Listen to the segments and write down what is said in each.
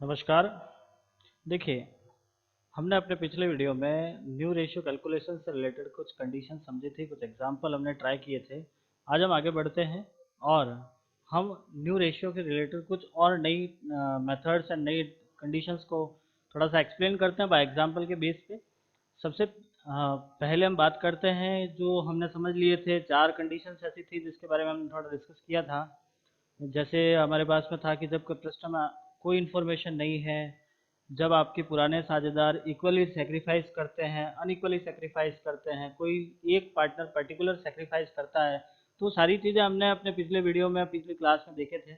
नमस्कार। देखिए, हमने अपने पिछले वीडियो में न्यू रेशियो कैलकुलेशन से रिलेटेड कुछ कंडीशन समझी थी, कुछ एग्जांपल हमने ट्राई किए थे। आज हम आगे बढ़ते हैं और हम न्यू रेशियो के रिलेटेड कुछ और नई मेथड्स एंड नई कंडीशंस को थोड़ा सा एक्सप्लेन करते हैं बाय एग्जांपल के बेस पे। सबसे पहले हम बात करते हैं, जो हमने समझ लिए थे 4 कंडीशंस ऐसी थी जिसके बारे में हमने थोड़ा डिस्कस किया था। जैसे हमारे पास में था कि जब पृष्ठ में कोई इन्फॉर्मेशन नहीं है, जब आपके पुराने साझेदार इक्वली सेक्रीफाइस करते हैं, अनइक्वली सेक्रीफाइस करते हैं, कोई एक पार्टनर पर्टिकुलर सेक्रीफाइस करता है, तो सारी चीज़ें हमने अपने पिछले वीडियो में पिछली क्लास में देखे थे।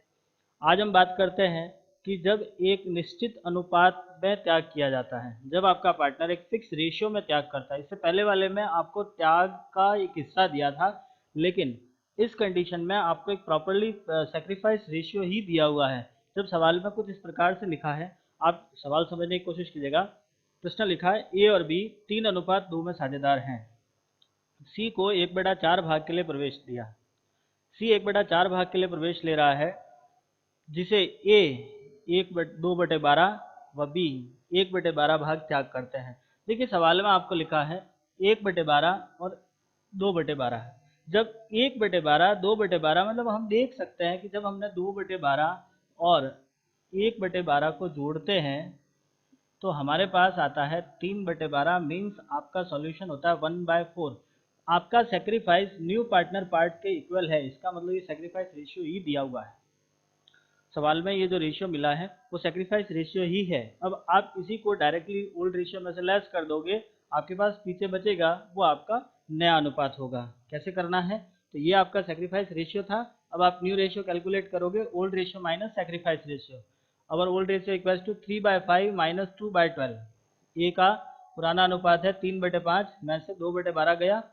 आज हम बात करते हैं कि जब एक निश्चित अनुपात में त्याग किया जाता है, जब आपका पार्टनर एक फिक्स रेशियो में त्याग करता है। इससे पहले वाले में आपको त्याग का एक हिस्सा दिया था, लेकिन इस कंडीशन में आपको एक प्रॉपरली सेक्रीफाइस रेशियो ही दिया हुआ है। जब सवाल में कुछ इस प्रकार से लिखा है, आप सवाल समझने की कोशिश कीजिएगा। प्रश्न लिखा है ए और बी 3:2 में साझेदार हैं। सी को 1/4 भाग के लिए प्रवेश दिया। सी 1/4 भाग के लिए प्रवेश ले रहा है, जिसे ए 2/12 व बी 1/12 भाग त्याग करते हैं। देखिए, सवाल में आपको लिखा है 1/12 और 2/12। जब 1/12 2/12 मतलब हम देख सकते हैं कि जब हमने 2/12 और 1/12 को जोड़ते हैं तो हमारे पास आता है 3/12। मीन्स आपका सॉल्यूशन होता है 1/4। आपका सेक्रीफाइस न्यू पार्टनर पार्ट के इक्वल है, इसका मतलब ये सेक्रीफाइस रेशियो ही दिया हुआ है। सवाल में ये जो रेशियो मिला है वो सेक्रीफाइस रेशियो ही है। अब आप इसी को डायरेक्टली ओल्ड रेशियो में से लेस कर दोगे, आपके पास पीछे बचेगा वो आपका नया अनुपात होगा। कैसे करना है? तो ये आपका सेक्रीफाइस रेशियो था। अब आप न्यू रेशियो कैलकुलेट करोगे, old ratio minus sacrifice ratio. Our old ratio equals to 3/5 minus 2/12। A का पुराना अनुपात है 3/5 में से 2/12 गया,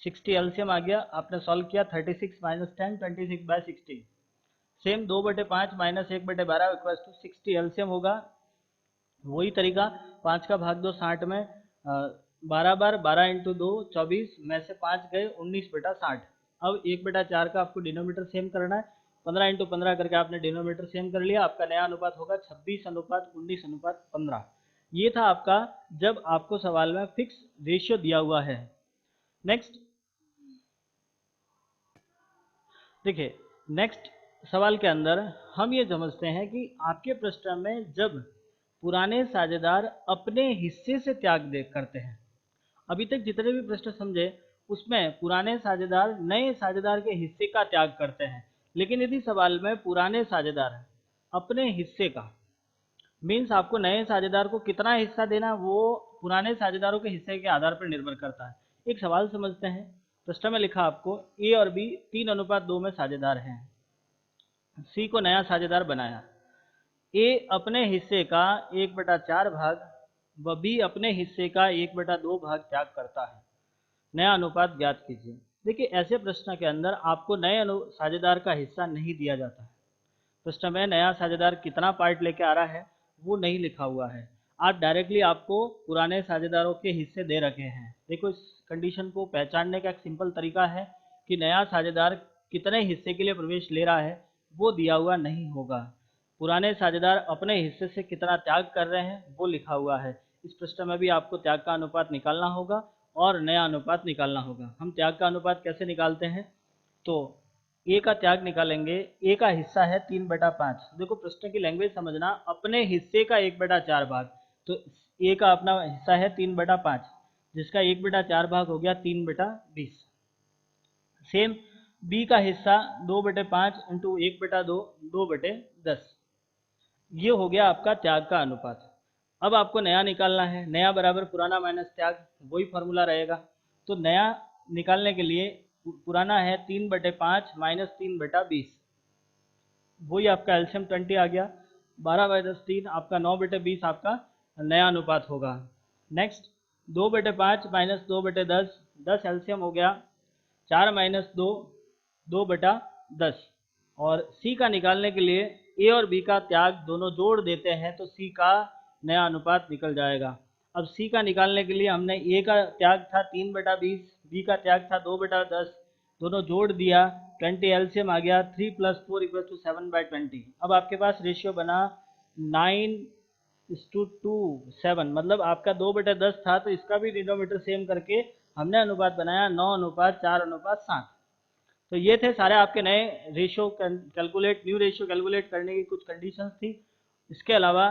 60 एलसीएम आ गया। आपने सॉल्व किया, 36 minus 10 26/60। Same 2/5 minus 1/12 equal to 60 LCM होगा। वही तरीका, 5 का भाग दो 60 में, 12 बार 12 इंटू 2 24 में से 5 गए 19/60। अब 1/4 का आपको डिनोमीटर सेम करना है। 15 × 15 करके आपने डिनोमीटर सेम कर लिया। आपका नया अनुपात होगा 26:19:15। ये था आपका, जब आपको सवाल में फिक्स रेशियो दिया हुआ है। नेक्स्ट देखिए, नेक्स्ट सवाल के अंदर हम ये समझते हैं कि आपके प्रश्न में जब पुराने साझेदार अपने हिस्से से त्याग दे करते हैं। अभी तक जितने भी प्रश्न समझे उसमें पुराने साझेदार नए साझेदार के हिस्से का त्याग करते हैं, लेकिन यदि सवाल में पुराने साझेदार अपने हिस्से का, मीन्स आपको नए साझेदार को कितना हिस्सा देना वो पुराने साझेदारों के हिस्से के आधार पर निर्भर करता है। एक सवाल समझते हैं। प्रश्न में लिखा आपको ए और बी 3:2 में साझेदार हैं। सी को नया साझेदार बनाया। ए अपने हिस्से का 1/4 भाग व बी अपने हिस्से का 1/2 भाग त्याग करता है। नया अनुपात ज्ञात कीजिए। देखिए, ऐसे प्रश्न के अंदर आपको नए साझेदार का हिस्सा नहीं दिया जाता है। प्रश्न में नया साझेदार कितना पार्ट लेके आ रहा है वो नहीं लिखा हुआ है। आप डायरेक्टली आपको पुराने साझेदारों के हिस्से दे रखे हैं। देखो, इस कंडीशन को पहचानने का एक सिंपल तरीका है कि नया साझेदार कितने हिस्से के लिए प्रवेश ले रहा है वो दिया हुआ नहीं होगा। पुराने साझेदार अपने हिस्से से कितना त्याग कर रहे हैं वो लिखा हुआ है। इस प्रश्न में भी आपको त्याग का अनुपात निकालना होगा और नया अनुपात निकालना होगा। हम त्याग का अनुपात कैसे निकालते हैं? तो ए का त्याग निकालेंगे। ए का हिस्सा है 3/5। देखो, प्रश्न की लैंग्वेज समझना, अपने हिस्से का 1/4 भाग। तो ए का अपना हिस्सा है 3/5, जिसका 1/4 भाग हो गया 3/20। सेम बी का हिस्सा 2/5 इंटू 1/2 2/10। ये हो गया आपका त्याग का अनुपात। अब आपको नया निकालना है। नया बराबर पुराना माइनस त्याग, वही फॉर्मूला रहेगा। तो नया निकालने के लिए पुराना है 3/5 माइनस 3/20, वही आपका एल्शियम 20 आ गया। 12/10 आपका 9/20 आपका नया अनुपात होगा। नेक्स्ट, 2/5 माइनस 2/10, 10 एल्शियम हो गया। 4 माइनस 2 2/10। और सी का निकालने के लिए ए और बी का त्याग दोनों जोड़ देते हैं तो सी का नया अनुपात निकल जाएगा। अब सी का निकालने के लिए हमने ए का त्याग था 3/20, बी का त्याग था 2/10, दोनों जोड़ दिया, 20 एलसीएम आ गया। 3 + 4 = 7/20। अब आपके पास रेशियो बना 9:7, मतलब आपका 2/10 था, तो इसका भी डिनोमीटर सेम करके हमने अनुपात बनाया 9:4:7। तो ये थे सारे आपके नए ratio calculate, new ratio calculate करने की कुछ कंडीशंस थी। इसके अलावा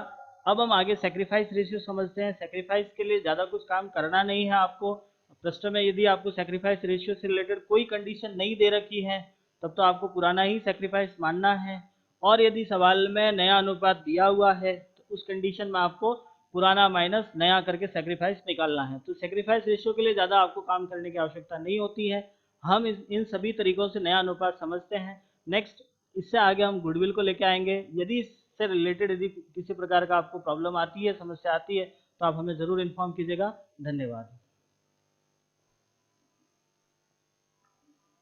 अब हम आगे सेक्रीफाइस रेशियो समझते हैं। सेक्रीफाइस के लिए ज़्यादा कुछ काम करना नहीं है आपको। प्रश्न में यदि आपको सेक्रीफाइस रेशियो से रिलेटेड कोई कंडीशन नहीं दे रखी है तब तो आपको पुराना ही सेक्रीफाइस मानना है, और यदि सवाल में नया अनुपात दिया हुआ है तो उस कंडीशन में आपको पुराना माइनस नया करके सेक्रीफाइस निकालना है। तो सेक्रीफाइस रेशियो के लिए ज़्यादा आपको काम करने की आवश्यकता नहीं होती है। हम इन सभी तरीकों से नया अनुपात समझते हैं। नेक्स्ट, इससे आगे हम गुडविल को लेके आएंगे। यदि इससे रिलेटेड यदि किसी प्रकार का आपको प्रॉब्लम आती है, समस्या आती है, तो आप हमें ज़रूर इन्फॉर्म कीजिएगा। धन्यवाद।